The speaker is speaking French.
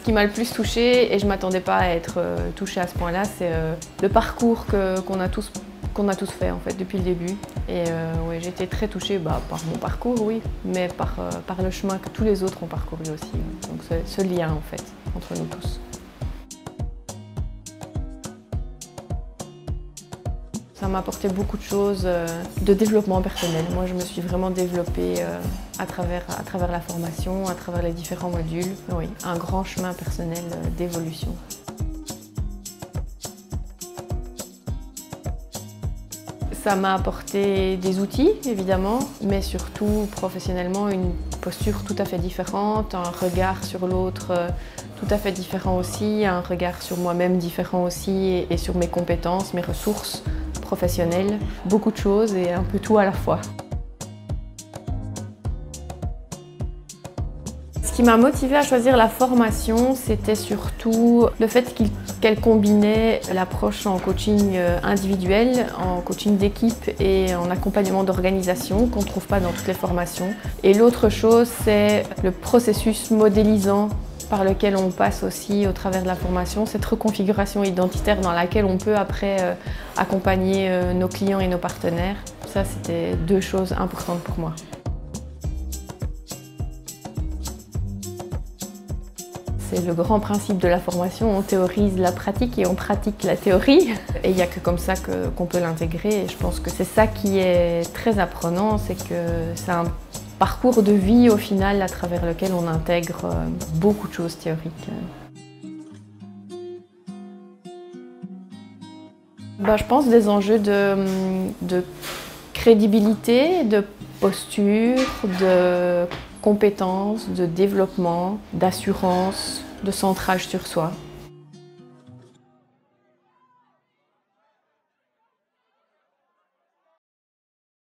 qui m'a le plus touchée, et je ne m'attendais pas à être touchée à ce point-là, c'est le parcours qu'on a tous fait en fait depuis le début. Et ouais, j'ai été très touchée par mon parcours, oui, mais par le chemin que tous les autres ont parcouru aussi. Donc ce lien en fait entre nous tous. Ça m'a apporté beaucoup de choses de développement personnel. Moi, je me suis vraiment développée à travers la formation, à travers les différents modules. Oui, un grand chemin personnel d'évolution. Ça m'a apporté des outils, évidemment, mais surtout professionnellement une posture tout à fait différente, un regard sur l'autre tout à fait différent aussi, un regard sur moi-même différent aussi et sur mes compétences, mes ressources professionnelles, beaucoup de choses et un peu tout à la fois. Ce qui m'a motivée à choisir la formation, c'était surtout le fait qu'elle combinait l'approche en coaching individuel, en coaching d'équipe et en accompagnement d'organisation qu'on ne trouve pas dans toutes les formations. Et l'autre chose, c'est le processus modélisant par lequel on passe aussi au travers de la formation, cette reconfiguration identitaire dans laquelle on peut après accompagner nos clients et nos partenaires. Ça, c'était deux choses importantes pour moi. C'est le grand principe de la formation, on théorise la pratique et on pratique la théorie. Et il n'y a que comme ça qu'on peut l'intégrer. Et je pense que c'est ça qui est très apprenant, c'est que c'est un parcours de vie au final à travers lequel on intègre beaucoup de choses théoriques. Je pense des enjeux de crédibilité, de posture, de compétences, de développement, d'assurance, de centrage sur soi.